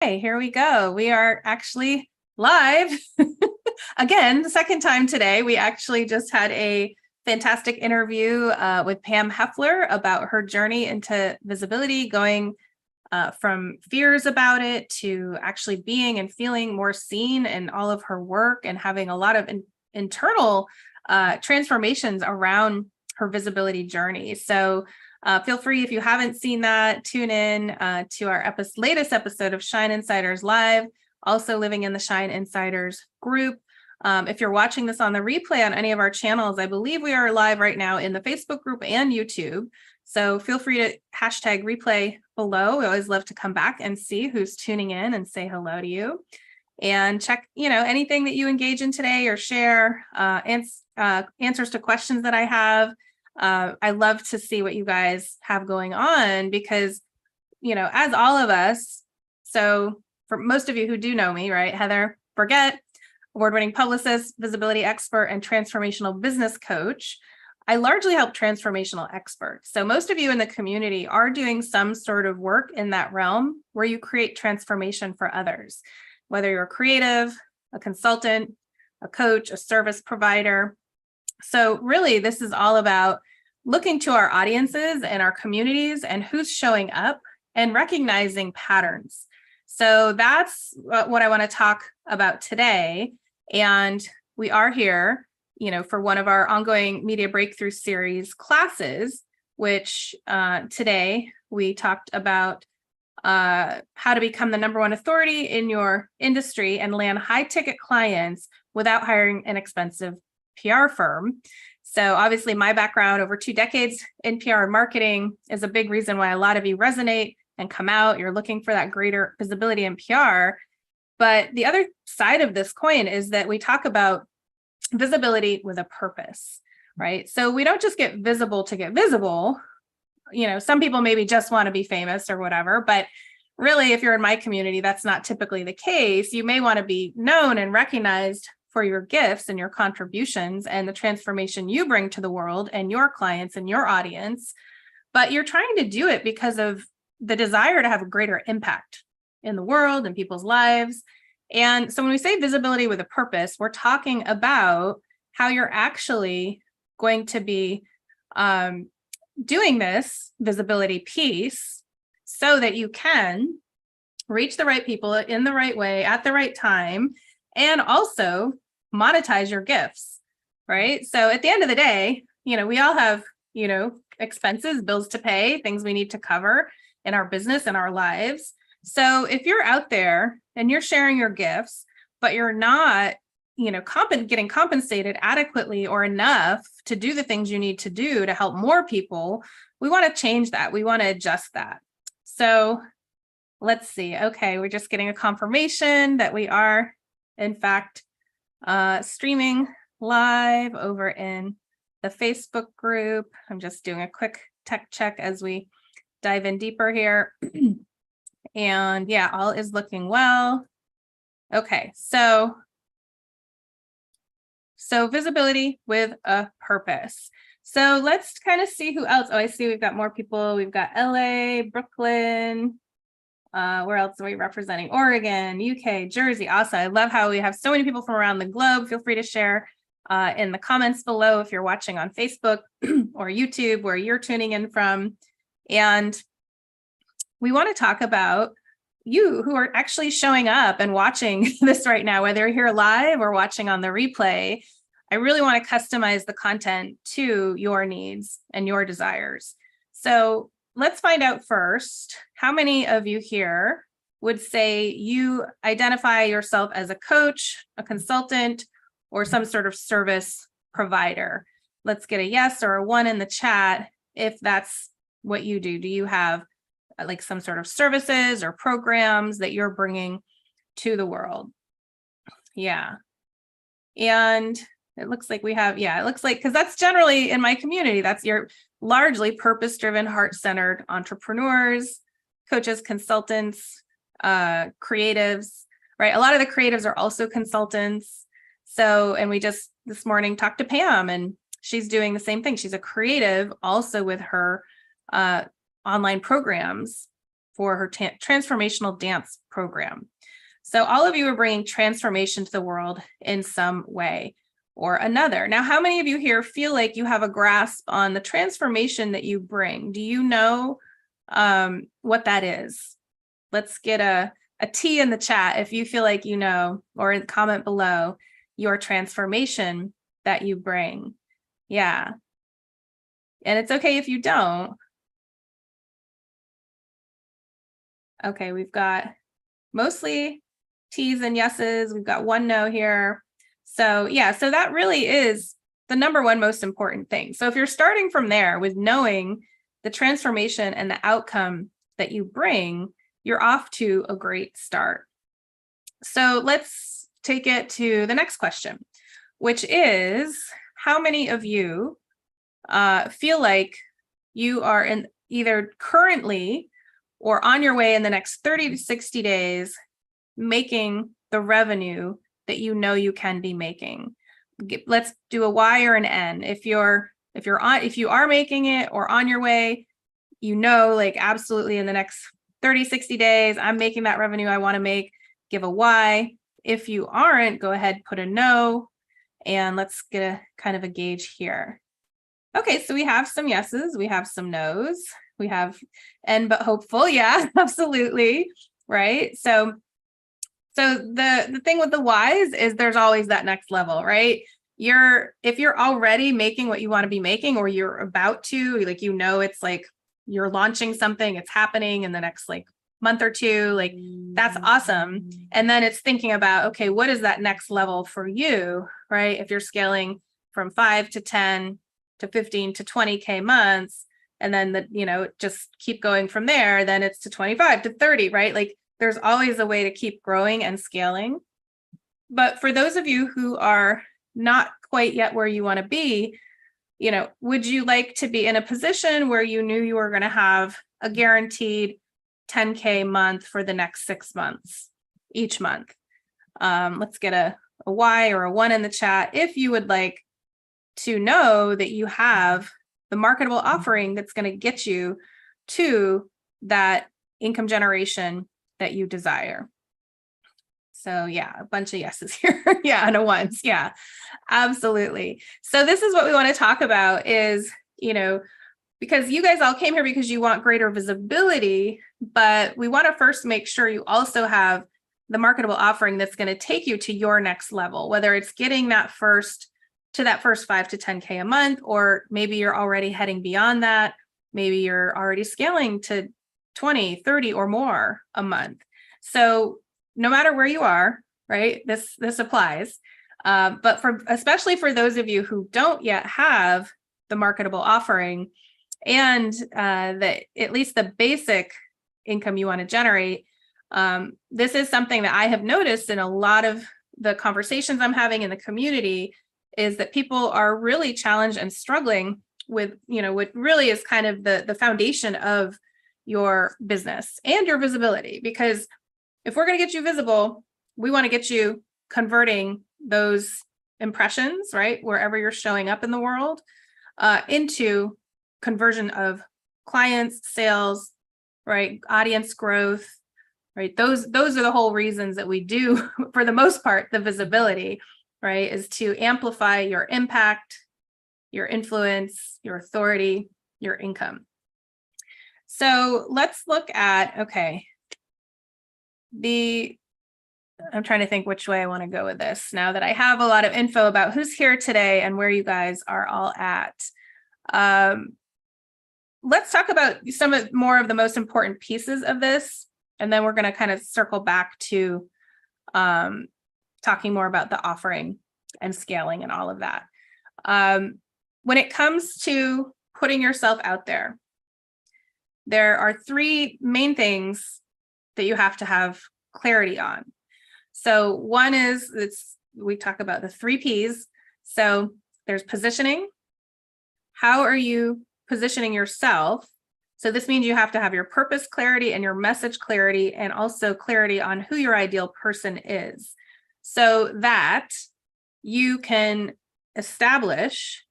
Hey, here we go. We are actually live again, the second time today. We actually just had a fantastic interview with Pam Heffler about her journey into visibility, going from fears about it to actually being and feeling more seen in all of her work and having a lot of internal transformations around her visibility journey. So feel free, if you haven't seen that, tune in to our latest episode of Shine Insiders Live, also living in the Shine Insiders group. If you're watching this on the replay on any of our channels, I believe we are live right now in the Facebook group and YouTube. So feel free to hashtag replay below. We always love to come back and see who's tuning in and say hello to you. And check, anything that you engage in today or share, answers to questions that I have. I love to see what you guys have going on because, as all of us, so for most of you who do know me, right, Heather Forget, award-winning publicist, visibility expert, and transformational business coach, I largely help transformational experts. So most of you in the community are doing some sort of work in that realm where you create transformation for others, whether you're a creative, a consultant, a coach, a service provider. So really, this is all about looking to our audiences and our communities and who's showing up and recognizing patterns. So that's what I want to talk about today. And we are here, for one of our ongoing Media Breakthrough Series classes, which today we talked about how to become the #1 authority in your industry and land high-ticket clients without hiring an expensive PR firm. So obviously my background over 2 decades in PR and marketing is a big reason why a lot of you resonate and come out. You're looking for that greater visibility in PR. But the other side of this coin is that we talk about visibility with a purpose, right? So we don't just get visible to get visible. Some people maybe just want to be famous or whatever, but really, if you're in my community, that's not typically the case. You may want to be known and recognized for your gifts and your contributions and the transformation you bring to the world and your clients and your audience, but you're trying to do it because of the desire to have a greater impact in the world and people's lives. And so when we say visibility with a purpose, we're talking about how you're actually going to be doing this visibility piece so that you can reach the right people in the right way at the right time, and also monetize your gifts, right? So at the end of the day, we all have, expenses, bills to pay, things we need to cover in our business and our lives. So if you're out there and you're sharing your gifts, but you're not, getting compensated adequately or enough to do the things you need to do to help more people, we want to change that. We want to adjust that. So let's see. Okay, we're just getting a confirmation that we are, in fact, streaming live over in the Facebook group. I'm just doing a quick tech check as we dive in deeper here. And yeah, all is looking well. Okay, so visibility with a purpose. So let's kind of see who else. Oh, I see we've got more people. We've got LA, Brooklyn. Where else are we representing? Oregon, UK, Jersey. Awesome. I love how we have so many people from around the globe. Feel free to share in the comments below if you're watching on Facebook or YouTube where you're tuning in from. And we want to talk about you who are actually showing up and watching this right now, whether you're here live or watching on the replay. I really want to customize the content to your needs and your desires. So let's find out first, how many of you here would say you identify yourself as a coach, a consultant, or some sort of service provider? Let's get a yes or a 1 in the chat if that's what you do. Do you have like some sort of services or programs that you're bringing to the world? Yeah. And it looks like we have, it looks like, because that's generally in my community, that's your largely purpose-driven, heart-centered entrepreneurs, coaches, consultants, creatives, right? A lot of the creatives are also consultants. So, and we just this morning talked to Pam, and she's doing the same thing. She's a creative also with her online programs for her transformational dance program. So all of you are bringing transformation to the world in some way or another. Now, how many of you here feel like you have a grasp on the transformation that you bring? Do you know what that is? Let's get a T in the chat if you feel like you know, or comment below your transformation that you bring. Yeah. And it's okay if you don't. Okay, we've got mostly T's and yeses. We've got one no here. So yeah, so that really is the number one most important thing. So if you're starting from there with knowing the transformation and the outcome that you bring, you're off to a great start. So let's take it to the next question, which is, how many of you feel like you are in either currently or on your way in the next 30 to 60 days making the revenue that you know you can be making? Let's do a Y or an N. If you are making it or on your way, you know, like absolutely in the next 30, 60 days, I'm making that revenue I want to make, give a Y. If you aren't, go ahead, put a no, and let's get a kind of a gauge here. Okay, so we have some yeses, we have some nos, we have N but hopeful. Yeah, absolutely. Right. So the thing with the Ys is there's always that next level, right? If you're already making what you want to be making, or you're about to, like, you know, it's like you're launching something, it's happening in the next like month or two, like that's awesome. And then it's thinking about, okay, what is that next level for you, right? If you're scaling from 5 to 10 to 15 to 20K months, and then just keep going from there, then it's to 25 to 30, right? Like there's always a way to keep growing and scaling. But for those of you who are not quite yet where you want to be, would you like to be in a position where you knew you were going to have a guaranteed 10K month for the next 6 months, each month? Let's get a Y or a 1 in the chat if you would like to know that you have the marketable offering that's going to get you to that income generation that you desire. So yeah, a bunch of yeses here. Yeah, and a ones. Yeah, absolutely. So this is what we want to talk about is, because you guys all came here because you want greater visibility, but we want to first make sure you also have the marketable offering that's going to take you to your next level, whether it's getting that first 5 to 10K a month, or maybe you're already heading beyond that. Maybe you're already scaling to 20, 30 or more a month. So no matter where you are, right, this applies. But especially for those of you who don't yet have the marketable offering and at least the basic income you want to generate, this is something that I have noticed in a lot of the conversations I'm having in the community, is that people are really challenged and struggling with, what really is kind of the foundation of your business and your visibility. Because if we're going to get you visible, we want to get you converting those impressions, right, wherever you're showing up in the world, into conversion of clients, sales, right, audience growth, right? Those are the whole reasons that we do, for the most part, the visibility, right, is to amplify your impact, your influence, your authority, your income. So let's look at, okay, I'm trying to think which way I want to go with this now that I have a lot of info about who's here today and where you guys are all at. Let's talk about more of the most important pieces of this, and then we're going to kind of circle back to talking more about the offering and scaling and all of that. When it comes to putting yourself out there are 3 main things that you have to have clarity on. So one is, we talk about the 3 Ps. So there's positioning. How are you positioning yourself? So this means you have to have your purpose clarity and your message clarity, and also clarity on who your ideal person is, so that you can establish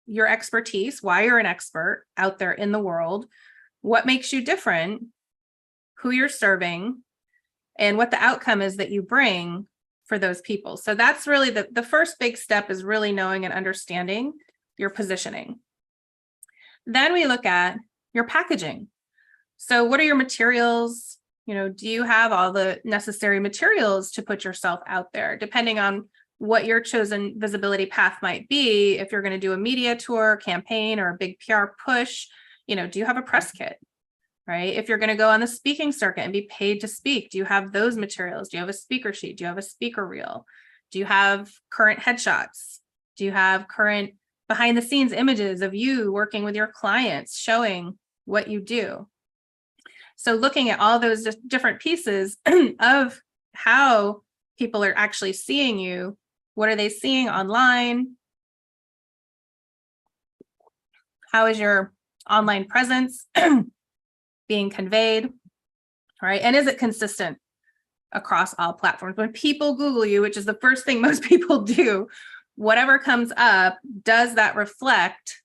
your expertise, why you're an expert out there in the world, what makes you different, who you're serving, and what the outcome is that you bring for those people. So that's really the first big step, is really knowing and understanding your positioning. Then we look at your packaging. So what are your materials? Do you have all the necessary materials to put yourself out there? Depending on what your chosen visibility path might be, if you're going to do a media tour, campaign, or a big PR push, do you have a press kit, right? If you're going to go on the speaking circuit and be paid to speak, do you have those materials? Do you have a speaker sheet? Do you have a speaker reel? Do you have current headshots? Do you have current behind the scenes images of you working with your clients, showing what you do? So looking at all those different pieces of how people are actually seeing you. What are they seeing online? How is your online presence being conveyed? All right. And is it consistent across all platforms? When people Google you, which is the first thing most people do, whatever comes up, does that reflect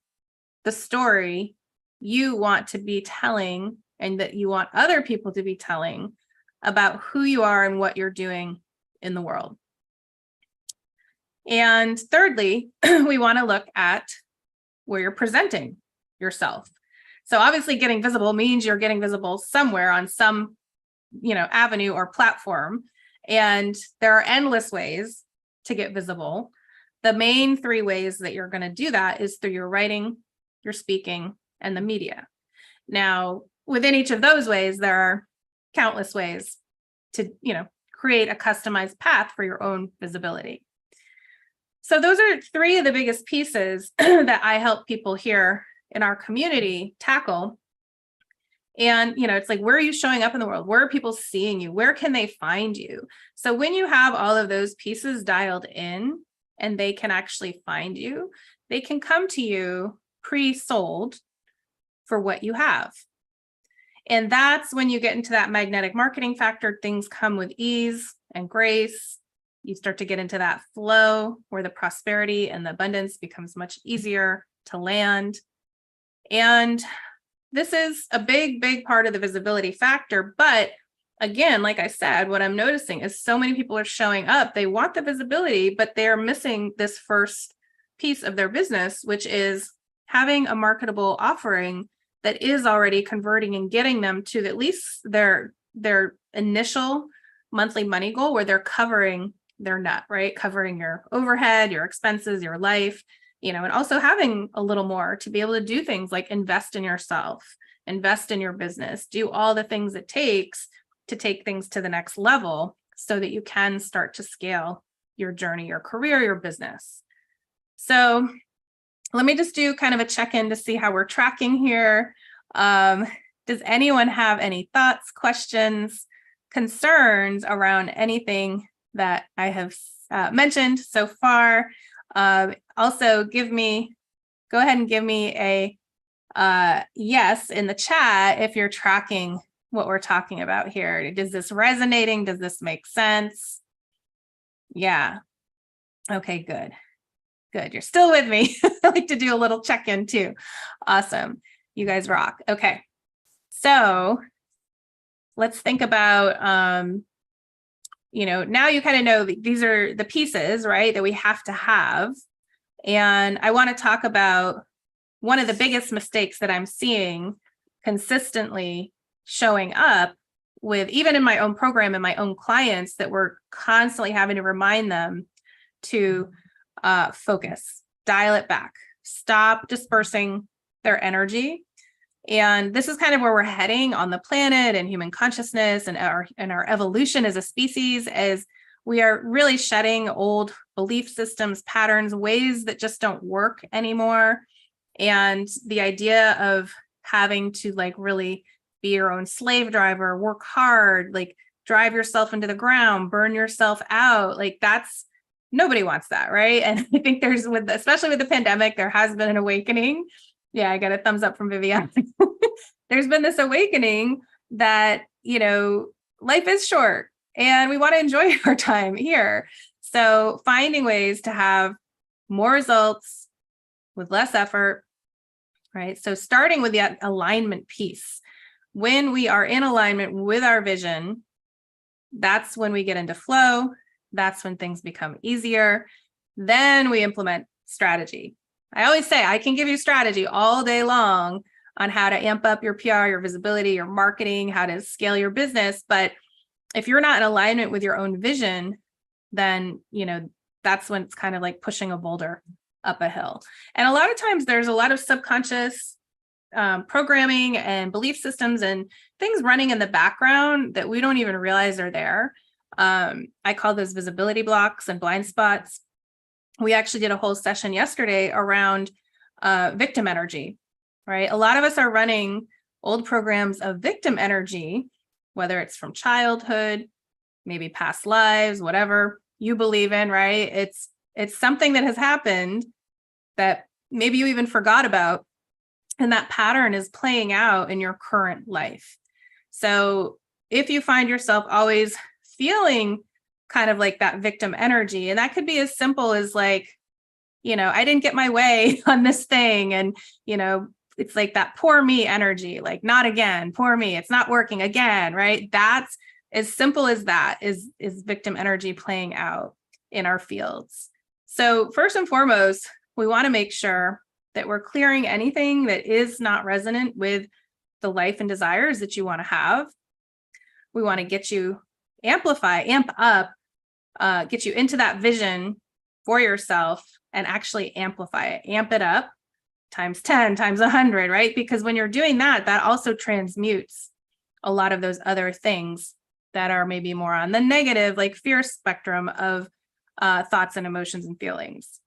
the story you want to be telling and that you want other people to be telling about who you are and what you're doing in the world? And thirdly, we want to look at where you're presenting yourself. So obviously getting visible means you're getting visible somewhere on some, avenue or platform. And there are endless ways to get visible. The main three ways that you're going to do that is through your writing, your speaking, and the media. Now, within each of those ways, there are countless ways to, create a customized path for your own visibility. So those are three of the biggest pieces that I help people here in our community tackle. And, it's like, where are you showing up in the world? Where are people seeing you? Where can they find you? So when you have all of those pieces dialed in and they can actually find you, they can come to you pre-sold for what you have. And that's when you get into that magnetic marketing factor. Things come with ease and grace. You start to get into that flow where the prosperity and the abundance becomes much easier to land. And this is a big, big part of the visibility factor. But again, like I said, what I'm noticing is so many people are showing up. They want the visibility, but they're missing this first piece of their business, which is having a marketable offering that is already converting and getting them to at least their initial monthly money goal, where they're covering their nut, right? Covering your overhead, your expenses, your life, and also having a little more to be able to do things like invest in yourself, invest in your business, do all the things it takes to take things to the next level so that you can start to scale your journey, your career, your business. So let me just do kind of a check-in to see how we're tracking here. Does anyone have any thoughts, questions, concerns around anything that I have mentioned so far? Also, go ahead and give me a yes in the chat if you're tracking what we're talking about here. Is this resonating? Does this make sense? Yeah. Okay, good. Good. You're still with me. I like to do a little check-in too. Awesome. You guys rock. Okay. So let's think about, now you kind of know these are the pieces, right, that we have to have. And I want to talk about one of the biggest mistakes that I'm seeing consistently showing up with, even in my own program and my own clients, that we're constantly having to remind them to focus, dial it back, stop dispersing their energy. And this is kind of where we're heading on the planet and human consciousness and our evolution as a species, as we are really shedding old belief systems, patterns, ways that just don't work anymore. And the idea of having to really be your own slave driver, work hard, drive yourself into the ground, burn yourself out, nobody wants that, right? And I think especially with the pandemic, there has been an awakening. Yeah, I got a thumbs up from Vivian. There's been this awakening that, life is short and we want to enjoy our time here. So finding ways to have more results with less effort, right? So starting with the alignment piece. when we are in alignment with our vision, that's when we get into flow. That's when things become easier. Then we implement strategy. I always say I can give you strategy all day long on how to amp up your PR, your visibility, your marketing, how to scale your business. But if you're not in alignment with your own vision, then, that's when it's kind of like pushing a boulder up a hill. And a lot of times there's a lot of subconscious programming and belief systems and things running in the background that we don't even realize are there. I call those visibility blocks and blind spots. We actually did a whole session yesterday around victim energy, right? A lot of us are running old programs of victim energy, whether it's from childhood, maybe past lives, whatever you believe in, right? It's something that has happened that maybe you even forgot about. And that pattern is playing out in your current life. So if you find yourself always feeling kind of like that victim energy, and that could be as simple as like, I didn't get my way on this thing. And, it's like that poor me energy, like not again, poor me, it's not working again, right? That's as simple as that is victim energy playing out in our fields. So first and foremost, we want to make sure that we're clearing anything that is not resonant with the life and desires that you want to have. We want to get you amp up, get you into that vision for yourself and actually amplify it, amp it up times 10, times 100, right? Because when you're doing that, that also transmutes a lot of those other things that are maybe more on the negative, like fear spectrum of thoughts and emotions and feelings.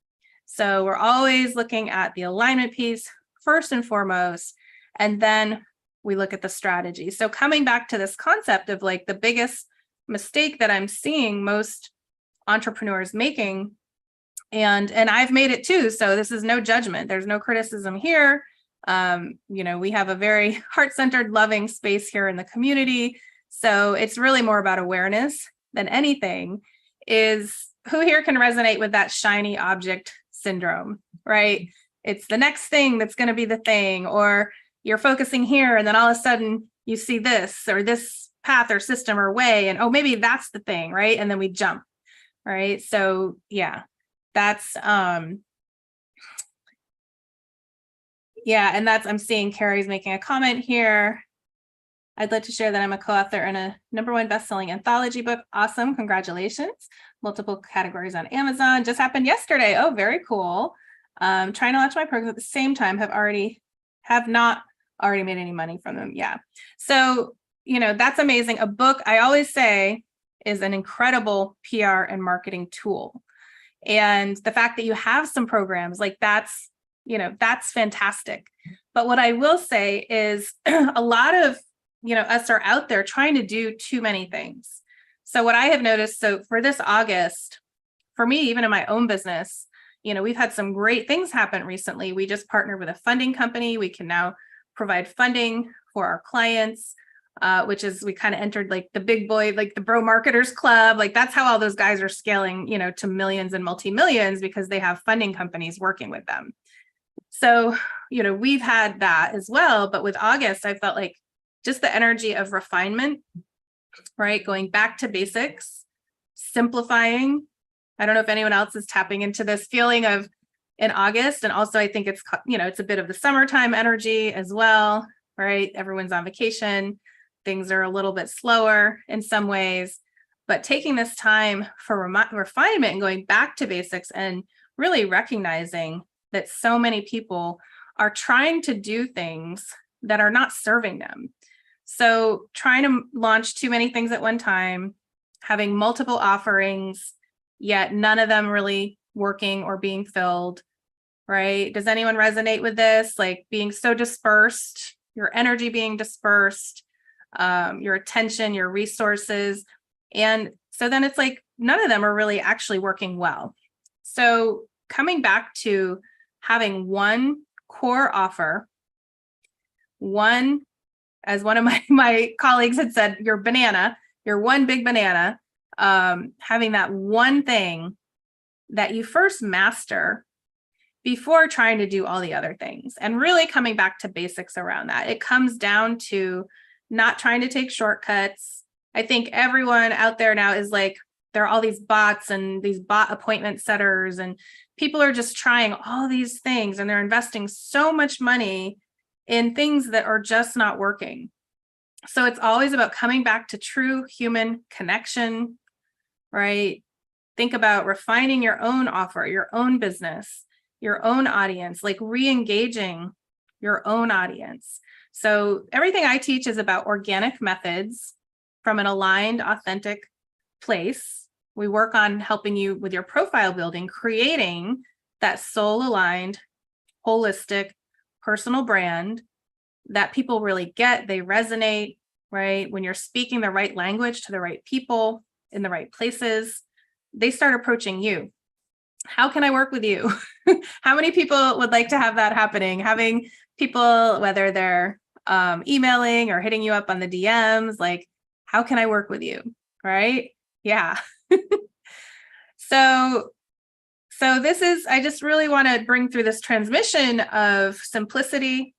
So we're always looking at the alignment piece first and foremost, and then we look at the strategy. So coming back to this concept of like the biggest mistake that I'm seeing most entrepreneurs making, and I've made it too. So this is no judgment. There's no criticism here. We have a very heart-centered, loving space here in the community. So it's really more about awareness than anything. Is who here can resonate with that shiny object syndrome, right? It's the next thing that's going to be the thing, or you're focusing here and then all of a sudden you see this or this path or system or way, and oh, maybe that's the thing, right? And then we jump, right? So yeah, that's and I'm seeing Carrie's making a comment here. I'd like to share that I'm a co-author in a #1 best-selling anthology book. Awesome. Congratulations. Multiple categories on Amazon. Just happened yesterday. Oh, very cool. Trying to launch my program at the same time. Have not already made any money from them. Yeah. So, that's amazing. A book, I always say, is an incredible PR and marketing tool. And the fact that you have some programs like that's fantastic. But what I will say is a lot of us are out there trying to do too many things. So what I have noticed, so for this August, for me, even in my own business, we've had some great things happen recently. We just partnered with a funding company. We can now provide funding for our clients, which is, we kind of entered like the big boy, like the bro marketers club. Like that's how all those guys are scaling, to millions and multi-millions because they have funding companies working with them. So, we've had that as well. But with August, I felt like just the energy of refinement, right? Going back to basics, simplifying. I don't know if anyone else is tapping into this feeling of in August. And also I think it's, it's a bit of the summertime energy as well, right? Everyone's on vacation. Things are a little bit slower in some ways, but taking this time for refinement and going back to basics and really recognizing that so many people are trying to do things that are not serving them. So trying to launch too many things at one time, having multiple offerings, yet none of them really working or being filled, right? Does anyone resonate with this? Like being so dispersed, your energy being dispersed, your attention, your resources. And so then it's like none of them are really actually working well. So coming back to having one core offer, one, as one of my colleagues had said, your one big banana, having that one thing that you first master before trying to do all the other things, and really coming back to basics around that. It comes down to not trying to take shortcuts. I think everyone out there now is like, there are all these bots and these bot appointment setters, and people are just trying all these things, and they're investing so much money in things that are just not working. So it's always about coming back to true human connection, right? Think about refining your own offer, your own business, your own audience, like re-engaging your own audience. So everything I teach is about organic methods from an aligned, authentic place. We work on helping you with your profile building, creating that soul-aligned, holistic, personal brand that people really get, they resonate, right? When you're speaking the right language to the right people in the right places, they start approaching you. How can I work with you? How many people would like to have that happening? Having people, whether they're emailing or hitting you up on the DMs, like, how can I work with you? Right? Yeah. So this is, I just really want to bring through this transmission of simplicity,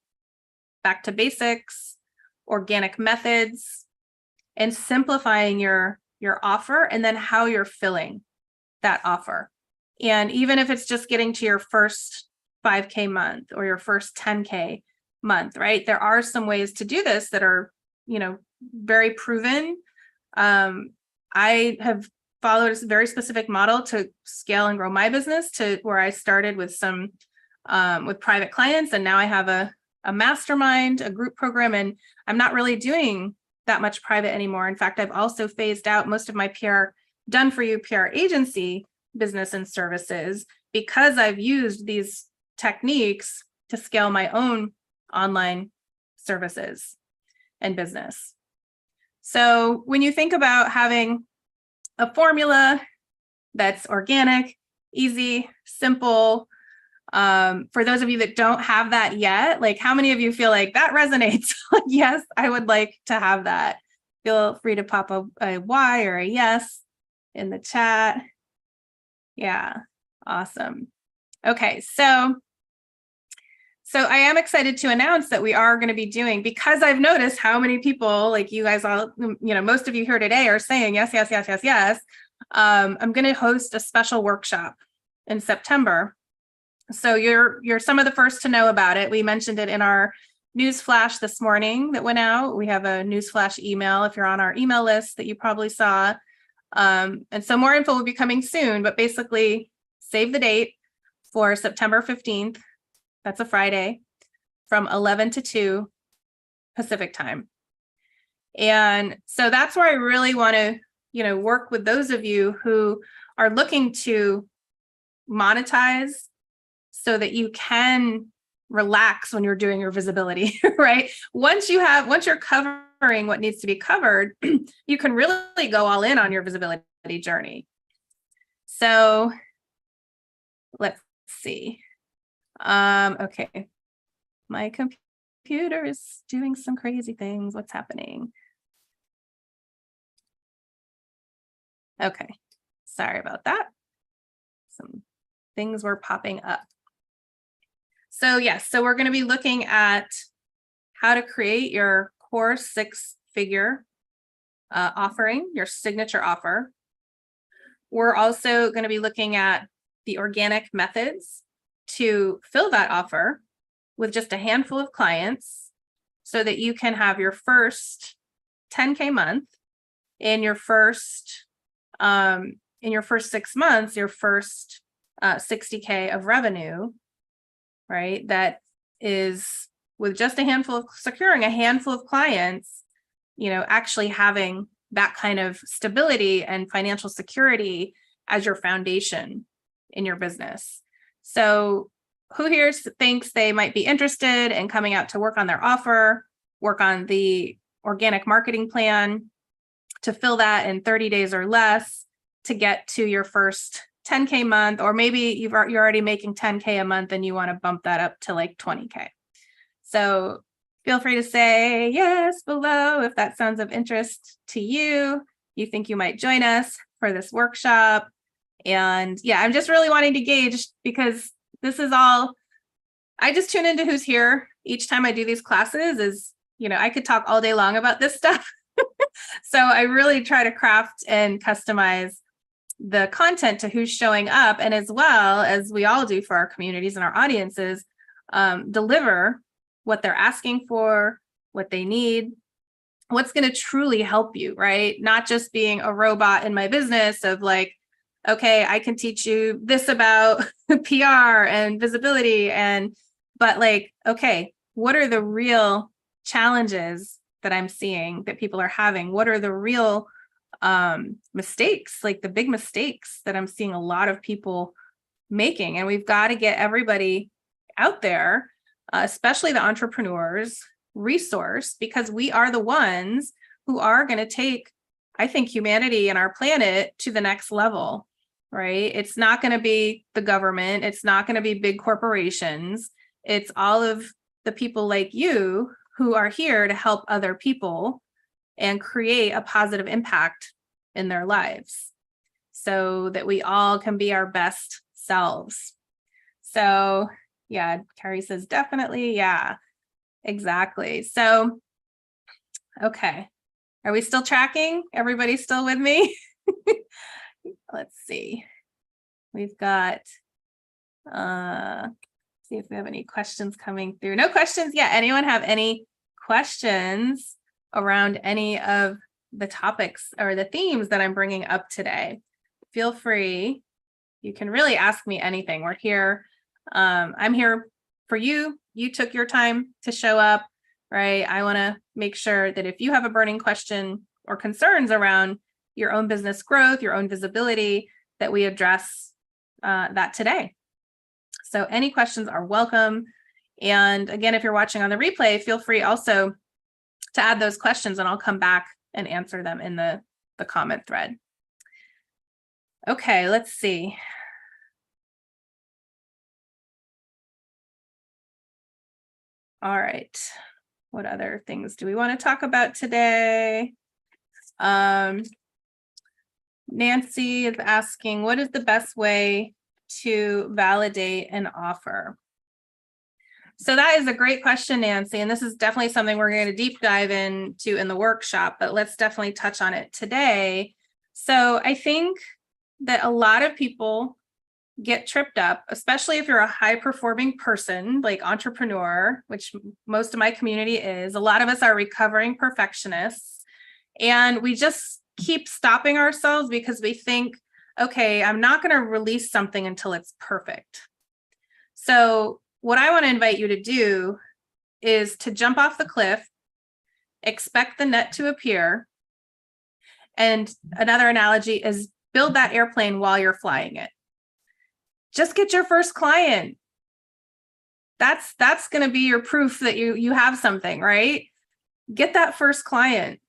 back to basics, organic methods, and simplifying your offer, and then how you're filling that offer. And even if it's just getting to your first 5K month or your first 10K month, right? There are some ways to do this that are, very proven. I have followed a very specific model to scale and grow my business to where I started with some with private clients, and now I have a mastermind, a group program, and I'm not really doing that much private anymore. In fact, I've also phased out most of my PR done for you PR agency business and services because I've used these techniques to scale my own online services and business. So when you think about having a formula that's organic, easy, simple, for those of you that don't have that yet, like how many of you feel like that resonates? Like, yes, I would like to have that. Feel free to pop a Y or a yes in the chat. Yeah, awesome. Okay, so I am excited to announce that we are going to be doing, because I've noticed how many people, like you guys all, most of you here today are saying yes, yes, yes, yes, yes. I'm going to host a special workshop in September. So you're some of the first to know about it. We mentioned it in our news flash this morning that went out. We have a news flash email if you're on our email list that you probably saw. And so more info will be coming soon, but basically save the date for September 15th. That's a Friday from 11 to 2 Pacific time. And so that's where I really want to, work with those of you who are looking to monetize so that you can relax when you're doing your visibility, right? Once you're covering what needs to be covered, you can really go all in on your visibility journey. So let's see. Okay. My computer is doing some crazy things. What's happening? Okay. Sorry about that. Some things were popping up. So yes, so we're going to be looking at how to create your core 6-figure offering, your signature offer. We're also going to be looking at the organic methods to fill that offer with just a handful of clients so that you can have your first 10K month in your first 6 months, your first 60K of revenue, right? That is with just securing a handful of clients, actually having that kind of stability and financial security as your foundation in your business. So who here thinks they might be interested in coming out to work on their offer, work on the organic marketing plan to fill that in 30 days or less to get to your first 10K month, or maybe you're already making 10K a month and you want to bump that up to like 20K. So feel free to say yes below if that sounds of interest to you. You think you might join us for this workshop. And yeah, I'm just really wanting to gauge, because this is all, I just tune into who's here each time I do these classes. Is I could talk all day long about this stuff. So I really try to craft and customize the content to who's showing up, and as well as we all do for our communities and our audiences, deliver what they're asking for, what they need, what's going to truly help you, right? Not just being a robot in my business of like, okay, I can teach you this about PR and visibility, but like, okay, what are the real challenges that I'm seeing that people are having? What are the real mistakes, like the big mistakes that I'm seeing a lot of people making? And we've got to get everybody out there, especially the entrepreneurs, resource, because we are the ones who are going to take, I think, humanity and our planet to the next level, right? It's not going to be the government. It's not going to be big corporations. It's all of the people like you who are here to help other people and create a positive impact in their lives so that we all can be our best selves. So yeah, Carrie says definitely. Yeah, exactly. So, okay. Are we still tracking? Everybody still with me? Let's see. We've got, see if we have any questions coming through. No questions yet. Anyone have any questions around any of the topics or the themes that I'm bringing up today? Feel free. You can really ask me anything. We're here. I'm here for you. You took your time to show up, right? I want to make sure that if you have a burning question or concerns around your own business growth, your own visibility, that we address that today. So any questions are welcome. And again, if you're watching on the replay, feel free also to add those questions and I'll come back and answer them in the comment thread. Okay, let's see. All right. What other things do we want to talk about today? Nancy is asking, what is the best way to validate an offer? So that is a great question, Nancy. And this is definitely something we're going to deep dive into in the workshop, but let's definitely touch on it today. So I think that a lot of people get tripped up, especially if you're a high performing person, like entrepreneur, which most of my community is. A lot of us are recovering perfectionists, and we just keep stopping ourselves because we think, okay, I'm not going to release something until it's perfect. So what I want to invite you to do is to jump off the cliff, expect the net to appear. And another analogy is build that airplane while you're flying it. Just get your first client. That's going to be your proof that you have something, right? Get that first client.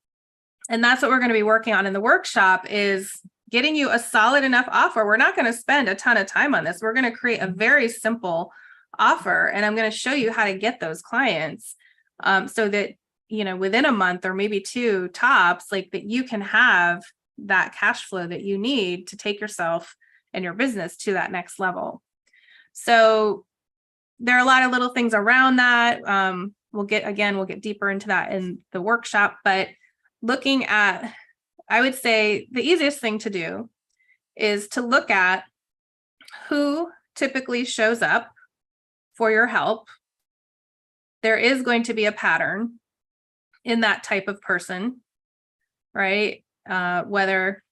And that's what we're going to be working on in the workshop, is getting you a solid enough offer. We're not going to spend a ton of time on this. We're going to create a very simple offer, and I'm going to show you how to get those clients so that, within a month or maybe two tops, like that you can have that cash flow that you need to take yourself and your business to that next level. So there are a lot of little things around that. We'll get deeper into that in the workshop, but looking at, I would say the easiest thing to do is to look at who typically shows up for your help. There is going to be a pattern in that type of person, right? Whether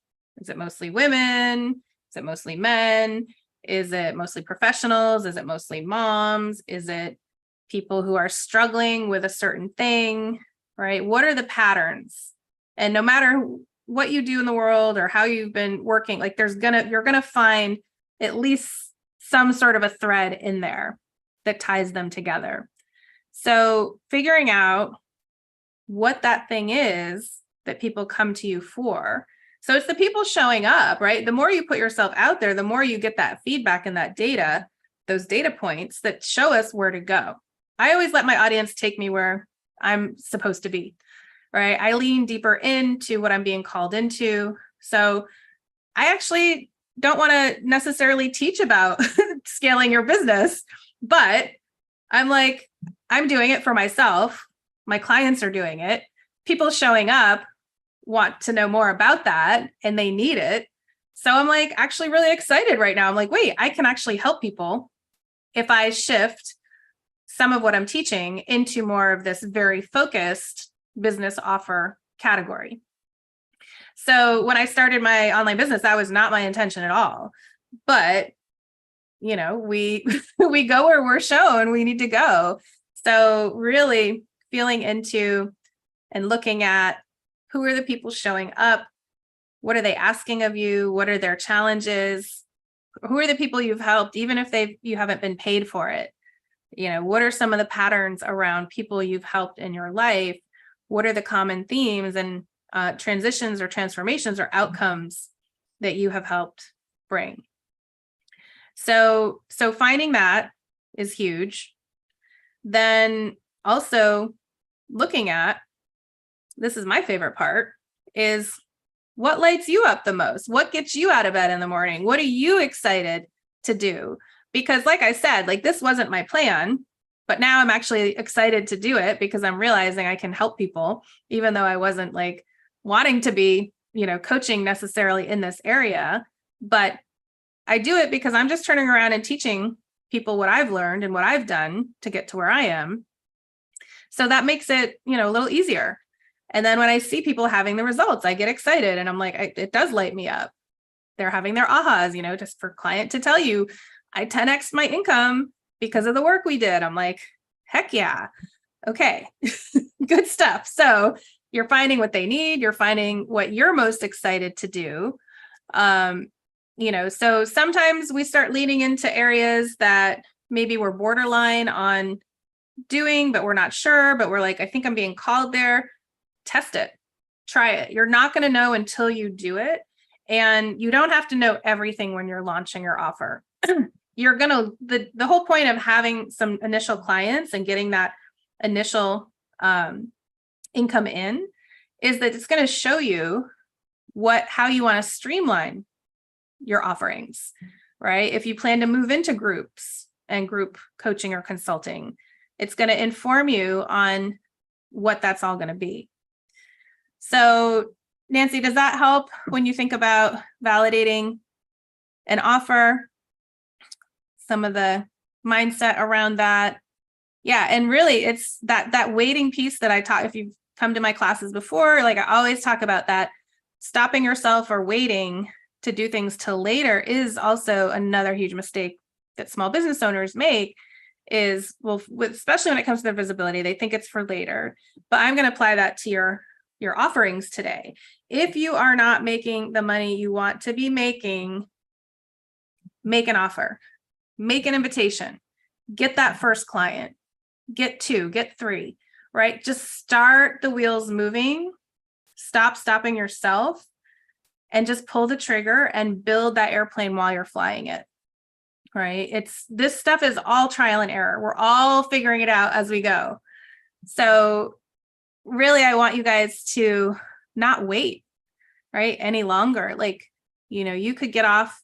is it mostly women? Is it mostly men? Is it mostly professionals? Is it mostly moms? Is it people who are struggling with a certain thing, right? What are the patterns? And no matter what you do in the world or how you've been working, like you're gonna find at least some sort of a thread in there that ties them together. So figuring out what that thing is that people come to you for. So it's the people showing up, right? The more you put yourself out there, the more you get that feedback and that data, those data points that show us where to go. I always let my audience take me where I'm supposed to be, right? I lean deeper into what I'm being called into. So I actually don't want to necessarily teach about scaling your business, but I'm doing it for myself, My clients are doing it. People showing up want to know more about that and they need it. So I'm like actually really excited right now. I'm like, wait, I can actually help people if I shift some of what I'm teaching into more of this very focused business offer category. So when I started my online business, that was not my intention at all. But, you know, we we go where we're shown we need to go. So really feeling into and looking at who are the people showing up? What are they asking of you? What are their challenges? Who are the people you've helped, even if you haven't been paid for it? You know, what are some of the patterns around people you've helped in your life? What are the common themes and transitions or transformations or outcomes that you have helped bring? So finding that is huge. Then also looking at, this is my favorite part, is what lights you up the most? What gets you out of bed in the morning? What are you excited to do? Because like I said, like this wasn't my plan, but now I'm actually excited to do it because I'm realizing I can help people, even though I wasn't like wanting to be, you know, coaching necessarily in this area. But I do it because I'm just turning around and teaching people what I've learned and what I've done to get to where I am. So that makes it, you know, a little easier. And then when I see people having the results, I get excited and I'm like, it does light me up. They're having their ahas, you know, just for client to tell you, I 10x my income because of the work we did. I'm like, heck yeah. Okay, good stuff. So you're finding what they need. You're finding what you're most excited to do. You know, so sometimes we start leaning into areas that maybe we're borderline on doing, but we're not sure, but we're like, I think I'm being called there. Test it, try it. You're not going to know until you do it. And you don't have to know everything when you're launching your offer. You're going to, the whole point of having some initial clients and getting that initial income in is that it's going to show you how you want to streamline your offerings, right? If you plan to move into groups and group coaching or consulting, it's going to inform you on what that's all going to be. So, Nancy, does that help when you think about validating an offer? Some of the mindset around that. Yeah. And really it's that waiting piece that I taught. If you've come to my classes before, like I always talk about that, stopping yourself or waiting to do things till later is also another huge mistake that small business owners make is, well, especially when it comes to their visibility, they think it's for later, but I'm going to apply that to your offerings today. If you are not making the money you want to be making, make an offer, make an invitation, get that first client, get 2, get 3, right? Just start the wheels moving, stop stopping yourself, and just pull the trigger and build that airplane while you're flying it, right? This stuff is all trial and error. We're all figuring it out as we go. So really, I want you guys to not wait, right, any longer. Like, you know, you could get off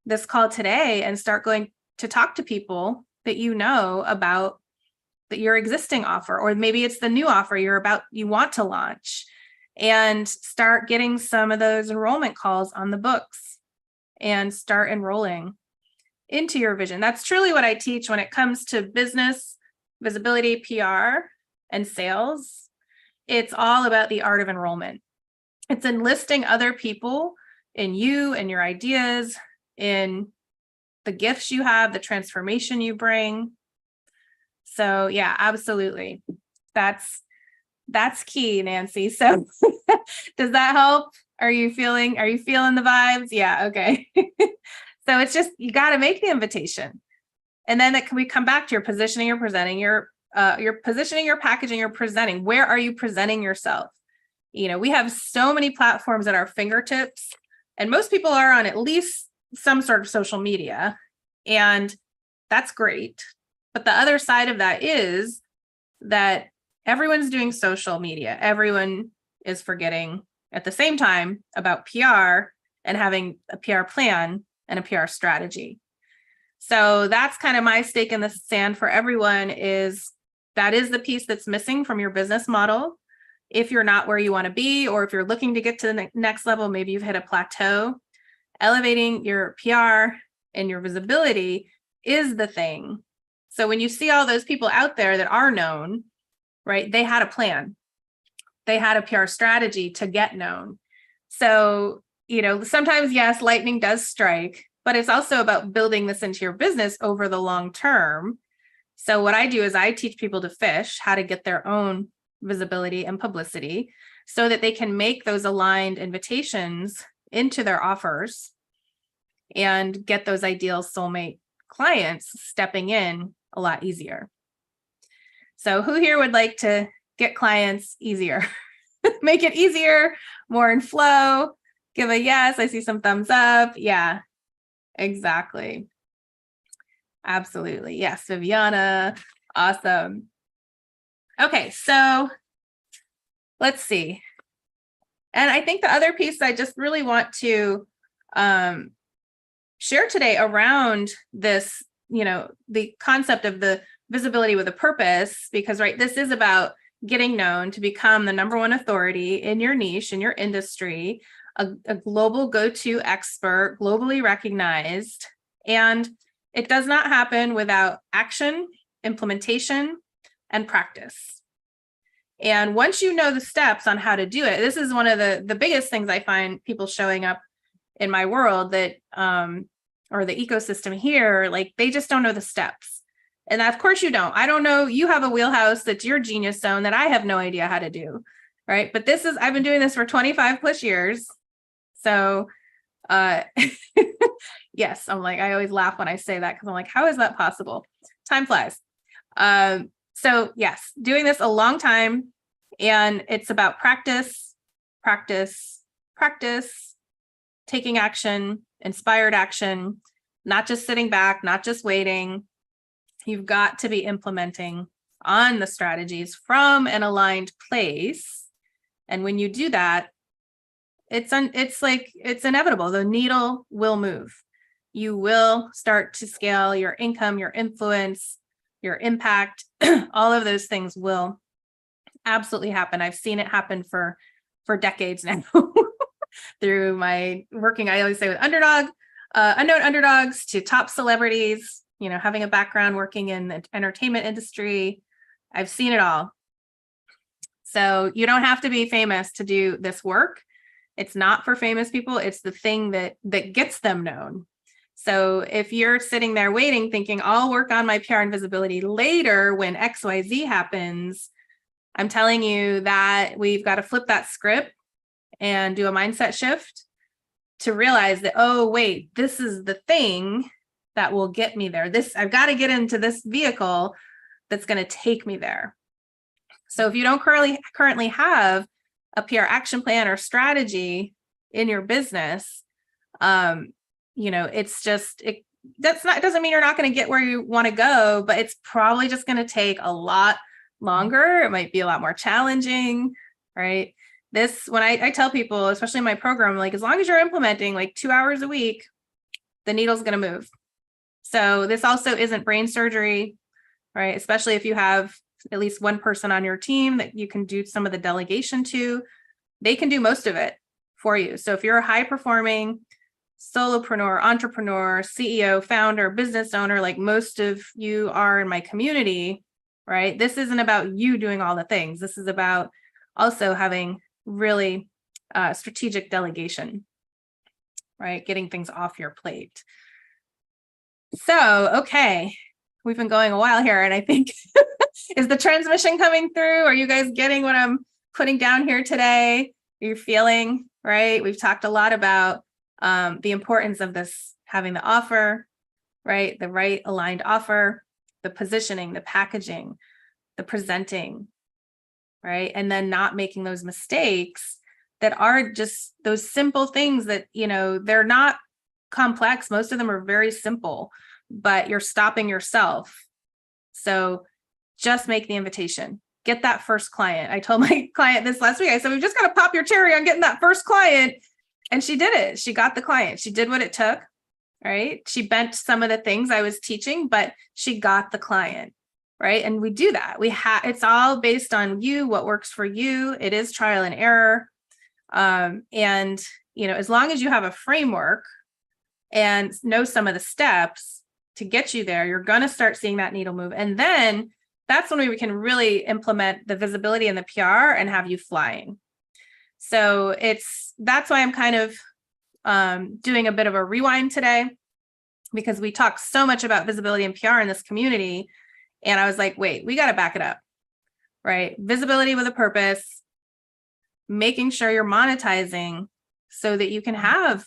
this call today and start going to talk to people that you know about your existing offer, or maybe it's the new offer you want to launch, and start getting some of those enrollment calls on the books and start enrolling into your vision. That's truly what I teach when it comes to business, visibility, PR, and sales. It's all about the art of enrollment. It's enlisting other people in you and your ideas, in the gifts you have, the transformation you bring. So yeah, absolutely. That's key, Nancy. So does that help? Are you feeling the vibes? Yeah. Okay. So it's just, you got to make the invitation. And then we come back to your positioning, you're presenting, your positioning, your packaging, you're presenting. Where are you presenting yourself? You know, we have so many platforms at our fingertips, and most people are on at least some sort of social media, and that's great. But the other side of that is that everyone's doing social media. Everyone is forgetting at the same time about PR and having a PR plan and a PR strategy. So that's kind of my stake in the sand for everyone, is that is the piece that's missing from your business model. If you're not where you want to be, or if you're looking to get to the next level, maybe you've hit a plateau, elevating your PR and your visibility is the thing. So when you see all those people out there that are known, right, they had a plan. They had a PR strategy to get known. So, sometimes, yes, lightning does strike, but it's also about building this into your business over the long term. So what I do is I teach people to fish, how to get their own visibility and publicity so that they can make those aligned invitations into their offers and get those ideal soulmate clients stepping in a lot easier. So who here would like to get clients easier? Make it easier, more in flow. Give a yes. I see some thumbs up. Yeah, exactly. Absolutely. Yes, Viviana. Awesome. Okay, so let's see. And I think the other piece I just really want to share today around this, the concept of the visibility with a purpose, because, right, this is about getting known to become the number one authority in your niche, in your industry, a global go-to expert, globally recognized. And it does not happen without action, implementation, and practice. And once you know the steps on how to do it, this is one of the biggest things I find people showing up in my world that, or the ecosystem here, like they just don't know the steps. And of course you don't. I don't know. You have a wheelhouse that's your genius zone that I have no idea how to do. Right. But I've been doing this for 25 plus years. So, yes, I always laugh when I say that because I'm like, how is that possible? Time flies. So yes, doing this a long time, and it's about practice, taking action, inspired action, not just sitting back, not just waiting. You've got to be implementing on the strategies from an aligned place. And when you do that, it's inevitable. The needle will move. You will start to scale your income, your influence, your impact. All of those things will absolutely happen. I've seen it happen for decades now through my working, I always say, with unknown underdogs to top celebrities, having a background working in the entertainment industry. I've seen it all. So you don't have to be famous to do this work. It's not for famous people. It's the thing that gets them known. So if you're sitting there waiting, thinking, I'll work on my PR and visibility later when XYZ happens, I'm telling you that we've got to flip that script and do a mindset shift to realize that, oh, wait, this is the thing that will get me there. I've got to get into this vehicle that's going to take me there. So if you don't currently have a PR action plan or strategy in your business, it's just, it doesn't mean you're not going to get where you want to go, but it's probably just going to take a lot longer. It might be a lot more challenging, right? When I tell people, especially in my program, like, as long as you're implementing like 2 hours a week, the needle's going to move. So this also isn't brain surgery, right? Especially if you have at least one person on your team that you can do some of the delegation to, they can do most of it for you. So if you're a high performing solopreneur, entrepreneur, CEO, founder, business owner, like most of you are in my community, right? This isn't about you doing all the things. This is about also having really strategic delegation, right? Getting things off your plate. So, okay, we've been going a while here, and I think, is the transmission coming through? Are you guys getting what I'm putting down here today? Are you feeling, right? We've talked a lot about the importance of this, having the offer, right? The right aligned offer, the positioning, the packaging, the presenting, right? And then not making those mistakes that are just those simple things that, they're not complex. Most of them are very simple, but you're stopping yourself. So just make the invitation. Get that first client. I told my client this last week. I said, we've just got to pop your cherry on getting that first client. And she did it. She got the client. She did what it took, right? She bent some of the things I was teaching, but she got the client, right? And we do that. It's all based on you, what works for you. It is trial and error. And, as long as you have a framework and know some of the steps to get you there, you're going to start seeing that needle move. And then that's when we can really implement the visibility and the PR and have you flying. So that's why I'm kind of doing a bit of a rewind today, because we talk so much about visibility and PR in this community. And I was like, wait, we got to back it up, right? Visibility with a purpose, making sure you're monetizing so that you can have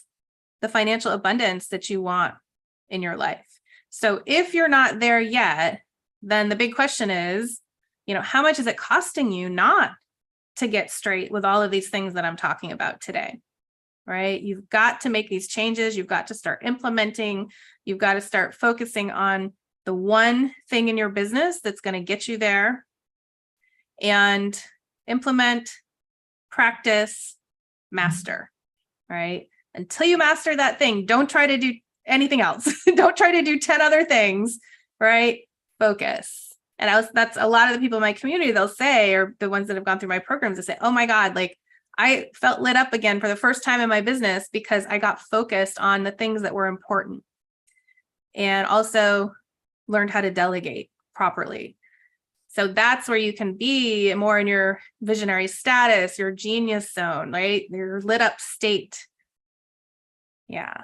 the financial abundance that you want in your life. So if you're not there yet, then the big question is, how much is it costing you not to get straight with all of these things that I'm talking about today, right? You've got to make these changes. You've got to start implementing. You've got to start focusing on the one thing in your business that's going to get you there, and implement, practice, master, right? Until you master that thing, don't try to do anything else. Don't try to do 10 other things, right? Focus. And that's a lot of the people in my community, they'll say, or the ones that have gone through my programs, they say, oh my God, like I felt lit up again for the first time in my business because I got focused on the things that were important, and also learned how to delegate properly. So that's where you can be more in your visionary status, your genius zone, right? Your lit up state. Yeah.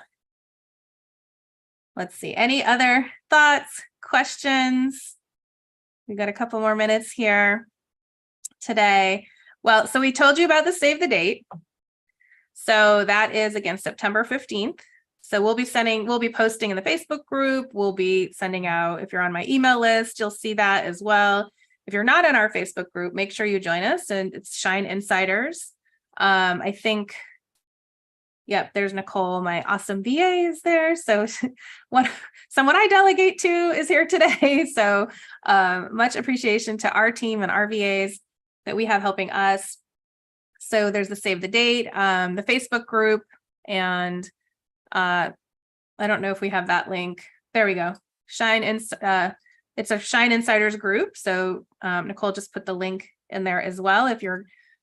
Let's see. Any other thoughts, questions? We got a couple more minutes here today. Well, so we told you about the save the date. So that is again September 15th. So we'll be posting in the Facebook group. We'll be sending out, if you're on my email list, you'll see that as well. If you're not in our Facebook group, make sure you join us, and it's Shine Insiders. I think, yep, there's Nicole, my awesome VA is there. So someone I delegate to is here today. So much appreciation to our team and our VAs that we have helping us. So there's the save the date, the Facebook group, and I don't know if we have that link. There we go. It's a Shine Insiders group. So Nicole just put the link in there as well.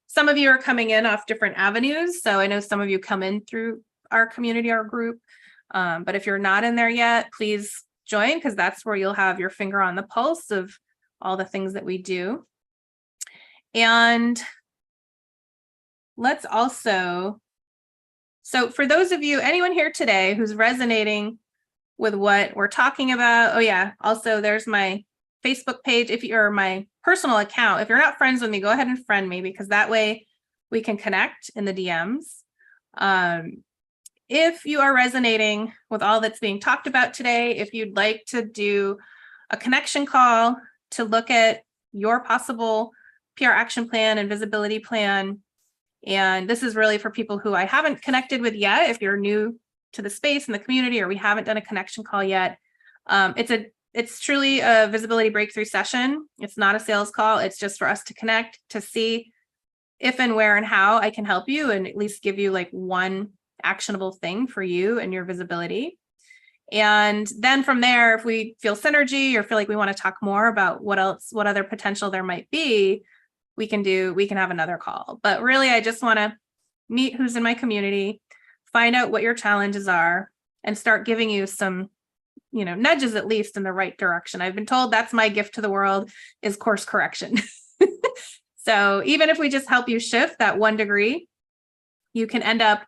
Some of you are coming in off different avenues. So I know some of you come in through our community, our group. But if you're not in there yet, please join, because that's where you'll have your finger on the pulse of all the things that we do. And let's also, so for those of you, anyone here today who's resonating with what we're talking about, oh yeah, also there's my Facebook page. If you're my personal account, if you're not friends with me, go ahead and friend me, because that way we can connect in the DMs. If you are resonating with all that's being talked about today, if you'd like to do a connection call to look at your possible PR action plan and visibility plan, and this is really for people who I haven't connected with yet, if you're new to the space and the community, or we haven't done a connection call yet, it's truly a visibility breakthrough session. It's not a sales call. It's just for us to connect, to see if and where and how I can help you, and at least give you like one actionable thing for you and your visibility. And then from there, if we feel synergy or feel like we want to talk more about what other potential there might be, we can have another call. But really, I just want to meet who's in my community, find out what your challenges are, and start giving you some, nudges at least in the right direction. I've been told that's my gift to the world, is course correction. So even if we just help you shift that 1 degree, you can end up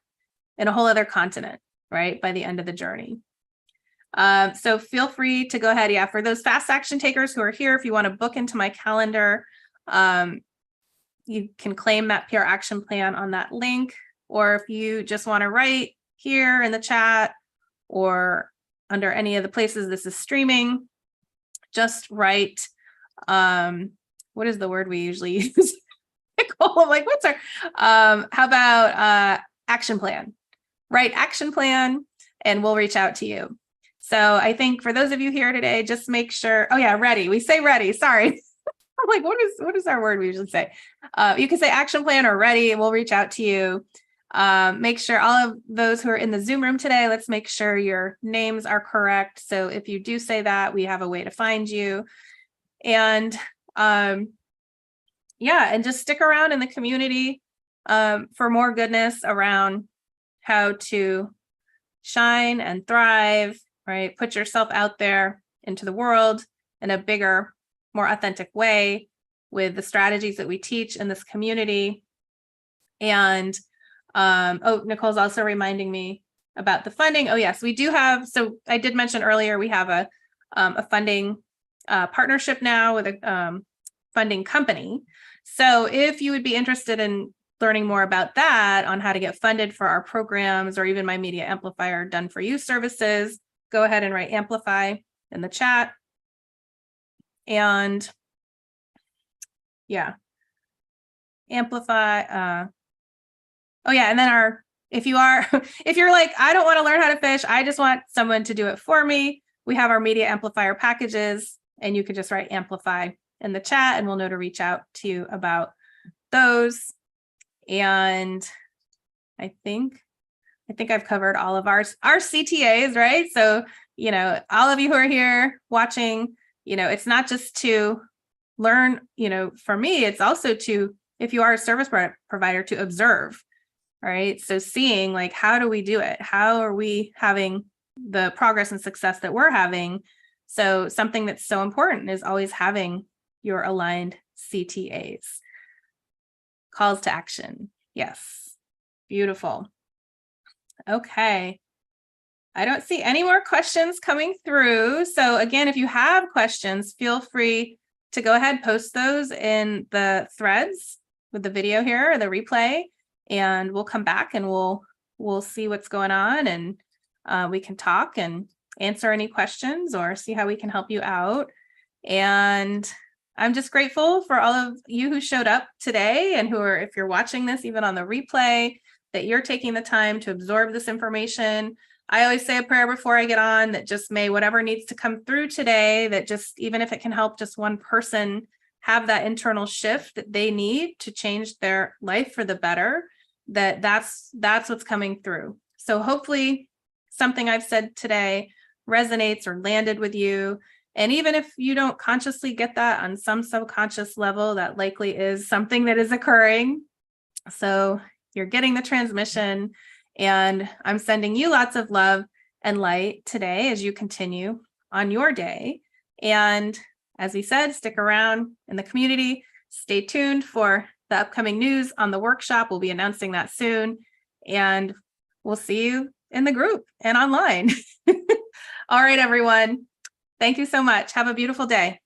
in a whole other continent, right, by the end of the journey. So feel free to go ahead. Yeah, for those fast action takers who are here, if you want to book into my calendar, you can claim that PR action plan on that link. Or if you just want to write here in the chat or under any of the places this is streaming, just write, what is the word we usually use? I'm like, what's our, how about action plan? Write action plan and we'll reach out to you. So I think for those of you here today, just make sure, oh yeah, ready. We say ready, sorry. I'm like, what is our word we usually say? You can say action plan or ready, and we'll reach out to you. Make sure all of those who are in the Zoom room today, let's make sure your names are correct. So if you do say that, we have a way to find you. And yeah, and just stick around in the community for more goodness around how to shine and thrive, right? Put yourself out there into the world in a bigger, more authentic way with the strategies that we teach in this community. And Nicole's also reminding me about the funding. Oh yes, we do have, so I did mention earlier, we have a funding partnership now with a funding company. So if you would be interested in learning more about that, on how to get funded for our programs, or even my Media Amplifier Done For You services, go ahead and write Amplify in the chat. And yeah, Amplify. Oh yeah, and then if you're like, I don't want to learn how to fish, I just want someone to do it for me, we have our Media Amplifier packages, and you can just write Amplify in the chat and we'll know to reach out to you about those. And I think I've covered all of our CTAs, right? So, all of you who are here watching, it's not just to learn, for me, it's also to, if you are a service provider, to observe, right? So seeing, like, how do we do it? How are we having the progress and success that we're having? So something that's so important is always having your aligned CTAs. Calls to action. Yes. Beautiful. Okay. I don't see any more questions coming through. So again, if you have questions, feel free to go ahead, post those in the threads with the video here, or the replay, and we'll come back and we'll see what's going on, and we can talk and answer any questions or see how we can help you out. And I'm just grateful for all of you who showed up today, and who are, if you're watching this even on the replay, that you're taking the time to absorb this information. I always say a prayer before I get on, that just may whatever needs to come through today, that just, even if it can help just one person have that internal shift that they need to change their life for the better, that's what's coming through. So hopefully something I've said today resonates or landed with you. And even if you don't consciously get that, on some subconscious level, that likely is something that is occurring. So you're getting the transmission, and I'm sending you lots of love and light today as you continue on your day. And as we said, stick around in the community. Stay tuned for the upcoming news on the workshop. We'll be announcing that soon, and we'll see you in the group and online. All right, everyone. Thank you so much. Have a beautiful day.